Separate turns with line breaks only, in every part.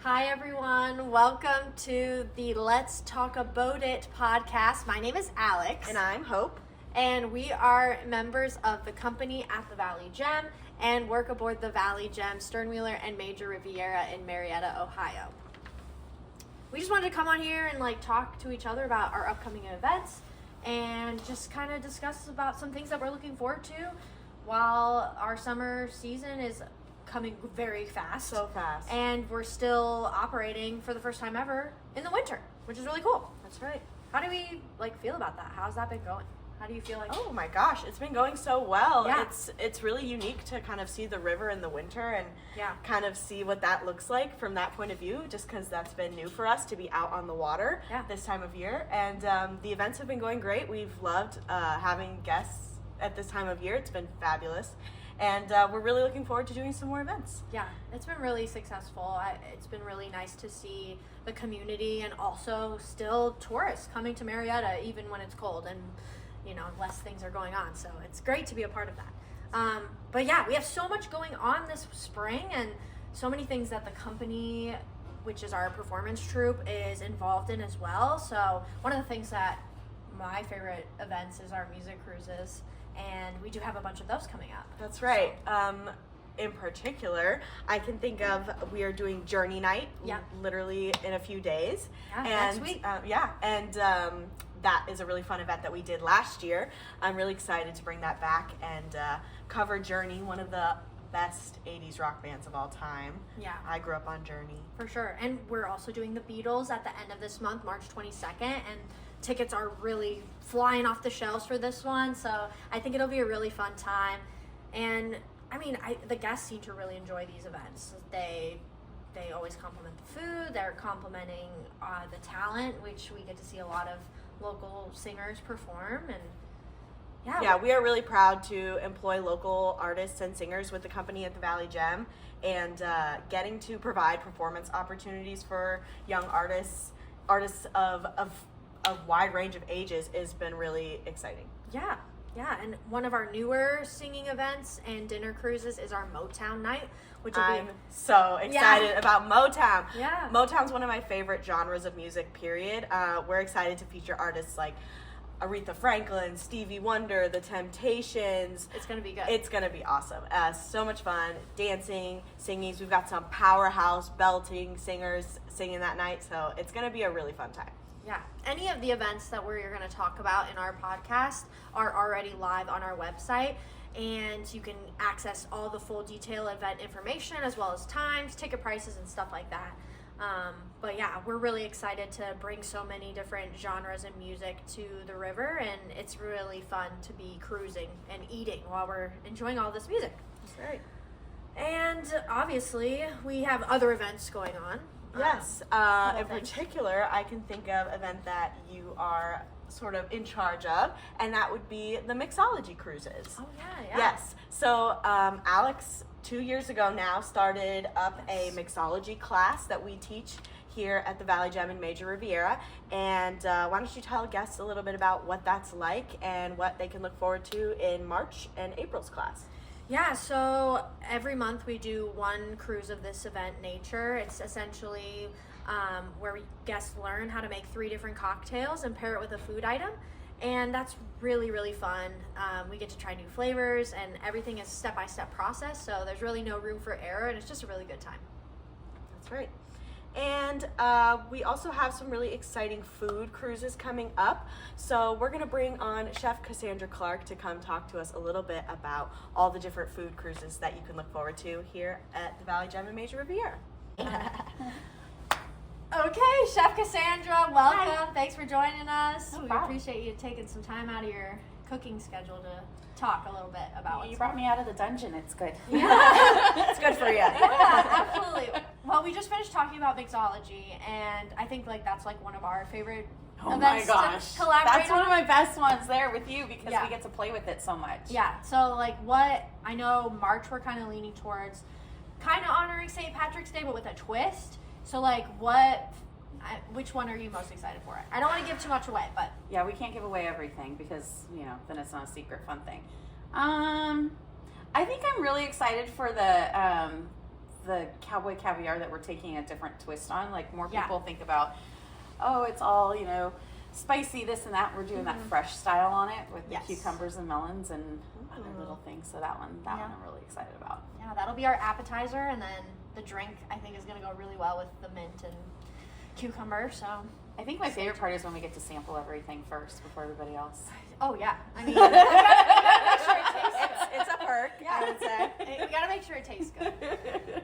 Hi everyone, welcome to the Let's Talk About It podcast. My name is Alex.
And I'm Hope.
And we are members of the company at the Valley Gem and work aboard the Valley Gem, Sternwheeler, and Major Riviera in Marietta, Ohio. We just wanted to come on here and talk to each other about our upcoming events and just kind of discuss about some things that we're looking forward to while our summer season is coming very fast.
So fast.
And we're still operating for the first time ever in the winter, which is really cool.
That's right.
How do we feel about that? How's that been going? How do you feel
Oh my gosh, it's been going so well.
Yeah.
It's really unique to kind of see the river in the winter and
Yeah.
kind of see what that looks like from that point of view, just because that's been new for us to be out on the water this time of year. And the events have been going great. We've loved having guests at this time of year. It's been fabulous. And we're really looking forward to doing some more events.
Yeah, it's been really successful. It's been really nice to see the community and also still tourists coming to Marietta even when it's cold and, less things are going on. So it's great to be a part of that. But yeah, we have so much going on this spring and so many things that the company, which is our performance troupe, is involved in as well. So one of the things that my favorite events is our music cruises. And we do have a bunch of those coming up.
That's right. In particular, I can think of we are doing Journey Night literally in a few days.
Yeah,
and,
next week.
That is a really fun event that we did last year. I'm really excited to bring that back and cover Journey, one of the best 80s rock bands of all time.
Yeah.
I grew up on Journey.
For sure. And we're also doing the Beatles at the end of this month, March 22nd. And tickets are really flying off the shelves for this one. So I think it'll be a really fun time. And the guests seem to really enjoy these events. They always compliment the food. They're complimenting the talent, which we get to see a lot of local singers perform. And
yeah, we are really proud to employ local artists and singers with the company at the Valley Gem, and getting to provide performance opportunities for young artists of a wide range of ages has been really exciting.
Yeah, and one of our newer singing events and dinner cruises is our Motown night, which will
I'm so excited about Motown.
Yeah.
Motown's one of my favorite genres of music, period. We're excited to feature artists like Aretha Franklin, Stevie Wonder, The Temptations.
It's going to be good.
It's going to be awesome. So much fun. Dancing, singing. We've got some powerhouse belting singers singing that night, so it's going to be a really fun time.
Yeah. Any of the events that we're going to talk about in our podcast are already live on our website, and you can access all the full detailed event information as well as times, ticket prices, and stuff like that. But yeah, we're really excited to bring so many different genres of music to the river, and it's really fun to be cruising and eating while we're enjoying all this music.
That's right.
And obviously, we have other events going on.
Yes. In particular, I can think of an event that you are sort of in charge of, and that would be the mixology cruises.
Oh, yeah.
Yes. So Alex, 2 years ago now, started up a mixology class that we teach here at the Valley Gem in Major Riviera. And why don't you tell guests a little bit about what that's like and what they can look forward to in March and April's class?
Yeah, so every month we do one cruise of this event, Nature. It's essentially where guests learn how to make 3 different cocktails and pair it with a food item. And that's really, really fun. We get to try new flavors, and everything is step-by-step process, so there's really no room for error, and it's just a really good time.
That's right. And we also have some really exciting food cruises coming up. So we're going to bring on Chef Cassandra Clark to come talk to us a little bit about all the different food cruises that you can look forward to here at the Valley Gem in Major Riviera.
Okay, Chef Cassandra, welcome. Hi. Thanks for joining us.
No
we
problem.
appreciate you taking some time out of your cooking schedule to talk a little bit about what's
You brought me out of the dungeon. It's good.
Yeah.
It's good for you.
Yeah, absolutely. Well, we just finished talking about mixology, and I think that's one of our favorite events to collaborate
That's one
on.
of my best ones there with you because
Yeah.
we get to play with it so much.
Yeah, so what I know March we're kind of leaning towards kind of honoring St. Patrick's Day but with a twist. So which one are you most excited for? I don't want to give too much away, but
Yeah, we can't give away everything because, then it's not a secret fun thing. I think I'm really excited for the the cowboy caviar that we're taking a different twist on. Like more
Yeah.
people think about, oh, it's all, spicy, this and that. We're doing that fresh style on it with
Yes.
the cucumbers and melons and other little things. So that one I'm really excited about.
Yeah, that'll be our appetizer, and then the drink I think is gonna go really well with the mint and cucumber. So,
I think my favorite part is when we get to sample everything first before everybody else.
oh yeah, I mean, we gotta make sure it tastes good.
It's a perk, I would say.
We gotta make sure it tastes good.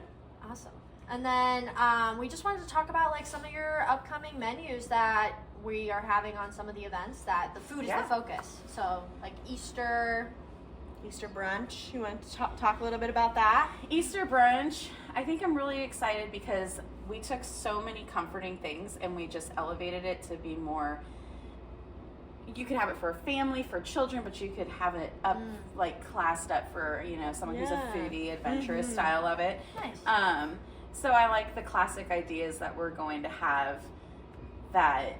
Awesome. And then we just wanted to talk about like some of your upcoming menus that we are having on some of the events. That the food is the focus. So like Easter
brunch. You want to talk a little bit about that?
Easter brunch, I think I'm really excited because we took so many comforting things and we just elevated it to be more, you could have it for a family, for children, but you could have it up, like classed up for, someone who's a foodie, adventurous style of it.
Nice.
So I like the classic ideas that we're going to have that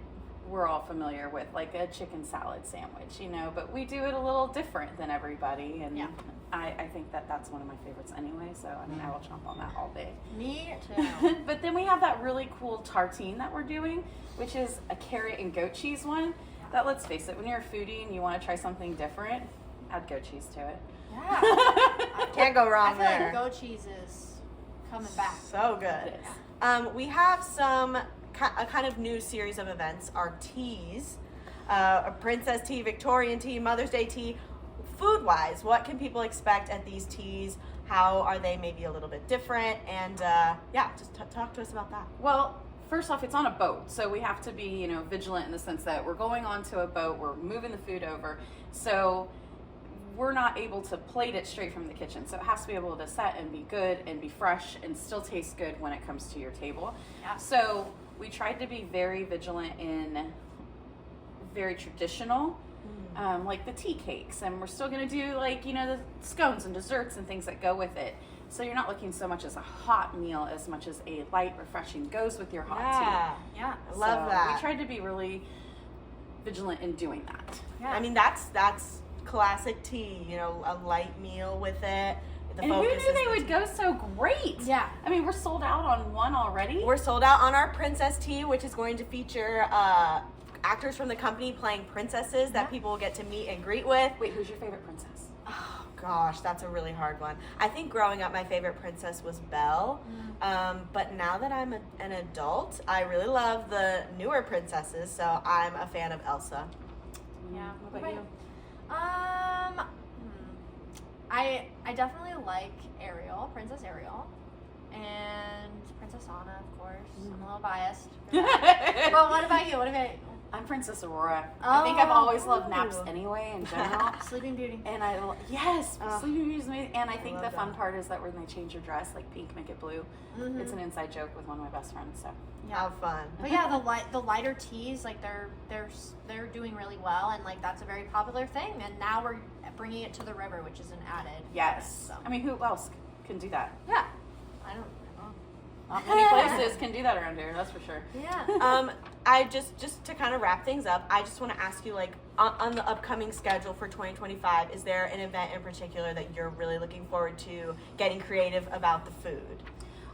we're all familiar with, like a chicken salad sandwich, but we do it a little different than everybody. And I think that that's one of my favorites anyway. So, I will chomp on that all day.
Me too.
But then we have that really cool tartine that we're doing, which is a carrot and goat cheese one. That, let's face it, when you're a foodie and you want to try something different, add goat cheese to it.
Yeah.
Can't go wrong
I feel
there.
like goat cheese is coming back.
So good.
It is.
We have a kind of new series of events, our teas, a princess tea, Victorian tea, Mother's Day tea. Food-wise, what can people expect at these teas? How are they maybe a little bit different? And just talk to us about that.
Well, first off, it's on a boat, so we have to be, vigilant in the sense that we're going onto a boat, we're moving the food over, so we're not able to plate it straight from the kitchen. So it has to be able to set and be good and be fresh and still taste good when it comes to your table.
Yeah.
So we tried to be very vigilant in very traditional, like the tea cakes, and we're still going to do like, the scones and desserts and things that go with it. So you're not looking so much as a hot meal as much as a light, refreshing goes with your hot tea.
Yeah.
I love that.
We tried to be really vigilant in doing that.
Yeah.
I mean, that's classic tea, a light meal with it. The
And who
focus
knew
is
they
the
would
tea.
go so great?
Yeah.
I mean, we're sold out on one already.
We're sold out on our princess tea, which is going to feature actors from the company playing princesses that people will get to meet and greet with.
Wait, who's your favorite princess?
Oh gosh, that's a really hard one. I think growing up, my favorite princess was Belle. But now that I'm an adult, I really love the newer princesses. So I'm a fan of Elsa.
Yeah.
What about you?
I definitely like Ariel, Princess Ariel, and Princess Anna, of course. I'm a little biased. But what about you?
I'm Princess Aurora. I think I've always loved naps
Ooh.
anyway in general.
Sleeping Beauty.
And Sleeping Beauty is amazing. And I think
love
the fun
that.
part is that when they change your dress, like pink, make it blue. It's an inside joke with one of my best friends. So
How fun.
But yeah, the lighter teas, like they're doing really well, and like that's a very popular thing. And now we're bringing it to the river, which is an added.
yes,
So.
I mean, who else can do that?
Yeah. I don't.
Not many places can do that around here. That's for sure.
Yeah.
I just to kind of wrap things up, I just want to ask you, like, on the upcoming schedule for 2025, is there an event in particular that you're really looking forward to getting creative about the food?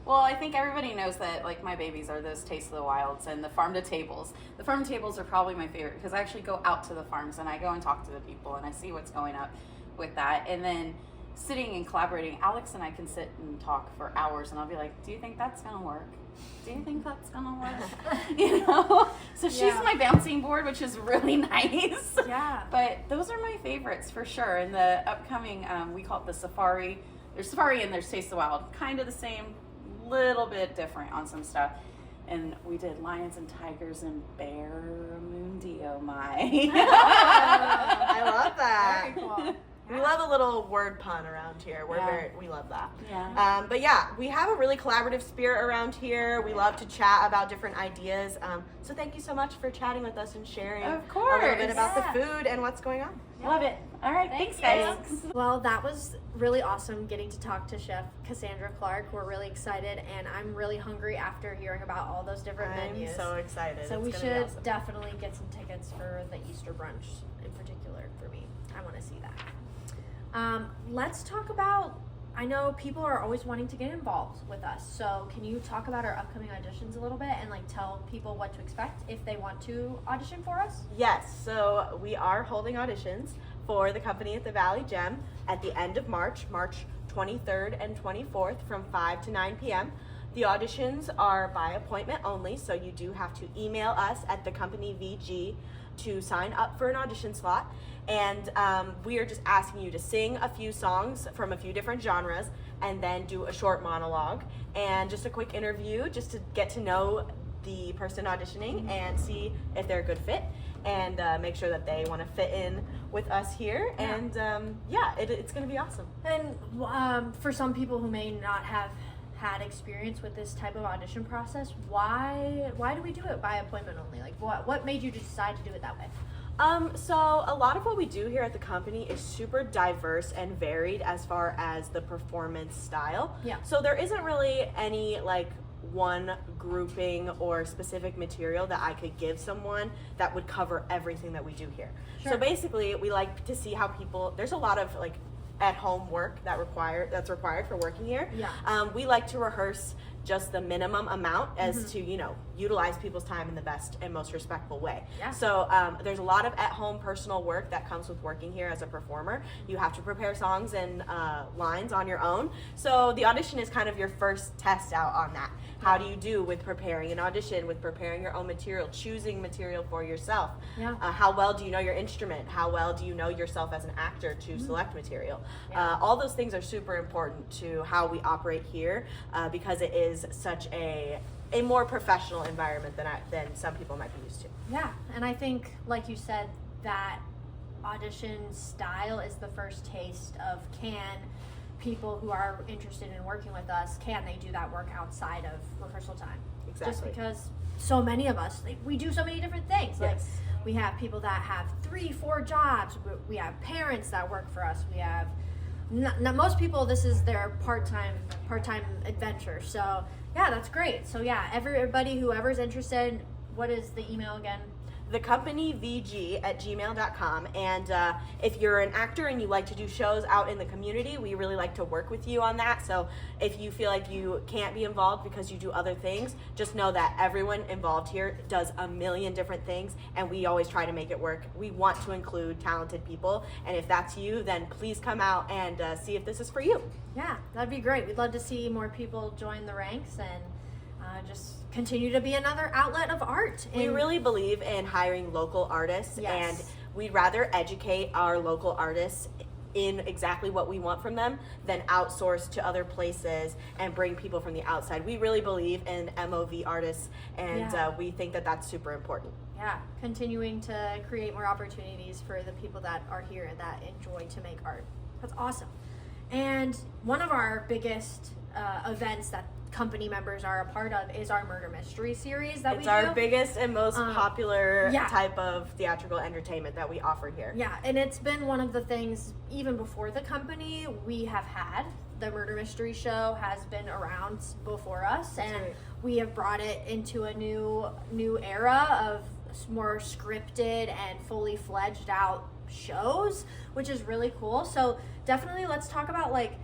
Well, I think everybody knows that, like, my babies are those Taste of the Wilds and the farm to tables. The farm to tables are probably my favorite because I actually go out to the farms and I go and talk to the people and I see what's going up with that. And then sitting and collaborating, Alex and I can sit and talk for hours and I'll be like, do you think that's going to work? Do you think that's going to work? So she's my bouncing board, which is really nice.
Yeah.
But those are my favorites for sure. And the upcoming, we call it the Safari. There's Safari and there's Taste the Wild. Kind of the same, little bit different on some stuff. And we did lions and tigers and barramundi, oh my.
I love that.
Very cool.
We love a little word pun around here.
Yeah.
We love that.
Yeah.
But yeah, we have a really collaborative spirit around here. We love to chat about different ideas. So thank you so much for chatting with us and sharing
Of
a little
course.
bit about
Yeah.
the food and what's going on.
Love it. All right. Thanks, guys.
Well, that was really awesome getting to talk to Chef Cassandra Clark. We're really excited, and I'm really hungry after hearing about all those different
I'm
menus.
so excited.
So
It's
we
gonna be
should
awesome.
definitely get some tickets for the Easter brunch in particular for me. I want to see that. Let's talk about I know people are always wanting to get involved with us. So can you talk about our upcoming auditions a little bit and like tell people what to expect if they want to audition for us?
Yes, so we are holding auditions for the company at the Valley Gem at the end of March, March 23rd and 24th from 5 to 9 p.m. The auditions are by appointment only, so you do have to email us at the company VG to sign up for an audition slot. And we are just asking you to sing a few songs from a few different genres and then do a short monologue and just a quick interview just to get to know the person auditioning and see if they're a good fit and make sure that they want to fit in with us here.
Yeah.
And it's going to be awesome.
And for some people who may not have had experience with this type of audition process, why do we do it by appointment only? Like what made you decide to do it that way?
So a lot of what we do here at the company is super diverse and varied as far as the performance style.
Yeah.
So there isn't really any like one grouping or specific material that I could give someone that would cover everything that we do here.
Sure.
So basically we like to see how people, there's a lot of like at-home work that's required for working here.
Yeah.
We like to rehearse just the minimum amount as to, utilize people's time in the best and most respectful way.
Yeah.
So there's a lot of at-home personal work that comes with working here as a performer. You have to prepare songs and lines on your own. So the audition is kind of your first test out on that. How do you do with preparing an audition, with preparing your own material, choosing material for yourself?
Yeah.
How well do you know your instrument? How well do you know yourself as an actor to select material?
Yeah.
All those things are super important to how we operate here because it is such a more professional environment than some people might be used to.
Yeah, and I think, like you said, that audition style is the first taste of can people who are interested in working with us, can they do that work outside of rehearsal time?
Exactly.
Just because so many of us, we do so many different things.
Yes.
Like we have people that have 3-4 jobs. We have parents that work for us. We have most people, this is their part-time adventure. So yeah, that's great. So yeah, everybody, whoever's interested, what is the email again?
thecompanyvg@gmail.com. And if you're an actor and you like to do shows out in the community, we really like to work with you on that. So if you feel like you can't be involved because you do other things, just know that everyone involved here does a million different things, and we always try to make it work. We want to include talented people, and if that's you, then please come out and see if this is for you.
Yeah, that'd be great. We'd love to see more people join the ranks and just continue to be another outlet of art.
We really believe in hiring local artists,
Yes.
and we'd rather educate our local artists in exactly what we want from them than outsource to other places and bring people from the outside. We really believe in MOV artists, and we think that that's super important.
Yeah, continuing to create more opportunities for the people that are here that enjoy to make art. That's awesome. And one of our biggest events that company members are a part of is our murder mystery series that we do.
It's our biggest and most popular
yeah.
type of theatrical entertainment that we offer here.
Yeah, and it's been one of the things, even before the company, we have had. The murder mystery show has been around before us,
That's
and
right.
we have brought it into a new era of more scripted and fully fledged out shows, which is really cool. So definitely let's talk about like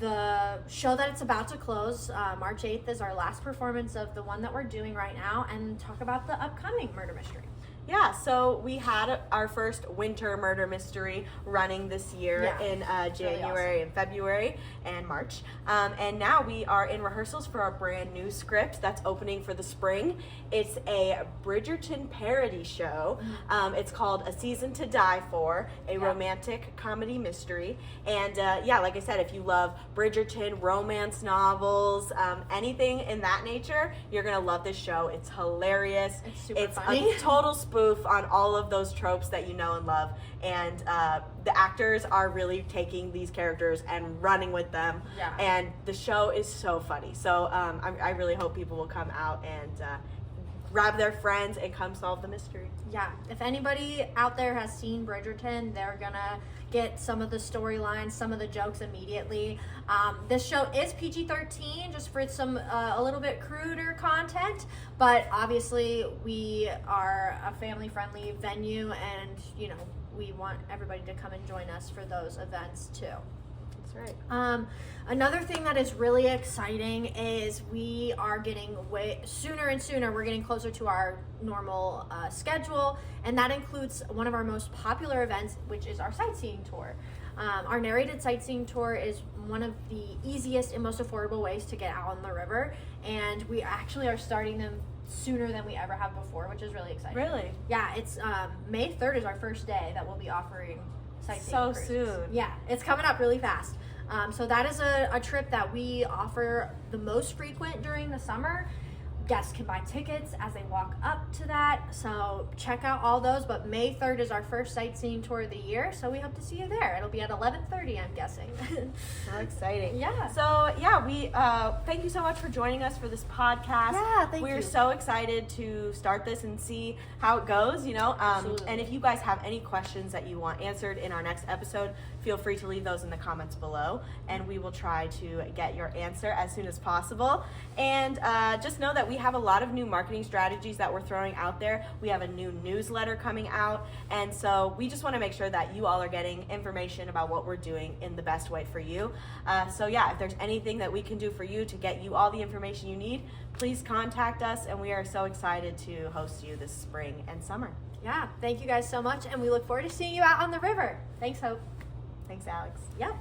the show that it's about to close. March 8th is our last performance of the one that we're doing right now, and talk about the upcoming murder mystery.
Yeah, so we had our first winter murder mystery running this year in January and February and March. And now we are in rehearsals for our brand new script that's opening for the spring. It's a Bridgerton parody show. It's called A Season to Die For, a romantic comedy mystery. And like I said, if you love Bridgerton, romance novels, anything in that nature, you're going to love this show. It's hilarious.
It's super funny.
A total spoof on all of those tropes that you know and love, and the actors are really taking these characters and running with them, and the show is so funny. So I really hope people will come out and grab their friends and come solve the mystery.
Yeah, if anybody out there has seen Bridgerton, they're gonna get some of the storylines, some of the jokes immediately. This show is PG-13, just for some a little bit cruder content, but obviously we are a family-friendly venue, and we want everybody to come and join us for those events too.
That's right.
Another thing that is really exciting is we are getting way sooner and sooner. We're getting closer to our normal schedule, and that includes one of our most popular events, which is our sightseeing tour. Our narrated sightseeing tour is one of the easiest and most affordable ways to get out on the river, and we actually are starting them sooner than we ever have before, which is really exciting.
Really?
Yeah, it's May 3rd is our first day that we'll be offering sightseeing
So
cruises.
soon.
Yeah, it's coming up really fast. So that is a trip that we offer the most frequent during the summer. Guests can buy tickets as they walk up to that. So check out all those. But May 3rd is our first sightseeing tour of the year. So we hope to see you there. It'll be at 11:30, I'm guessing.
So exciting.
Yeah.
So yeah, we thank you so much for joining us for this podcast.
Yeah, thank
We're
you.
so excited to start this and see how it goes, you know.
Absolutely.
And if you guys have any questions that you want answered in our next episode, feel free to leave those in the comments below, and we will try to get your answer as soon as possible. And just know that we have a lot of new marketing strategies that we're throwing out there. We have a new newsletter coming out, and so we just want to make sure that you all are getting information about what we're doing in the best way for you. So yeah, if there's anything that we can do for you to get you all the information you need, please contact us, and we are so excited to host you this spring and summer.
Yeah, thank you guys so much, and we look forward to seeing you out on the river. Thanks, Hope.
Thanks, Alex.
Yep.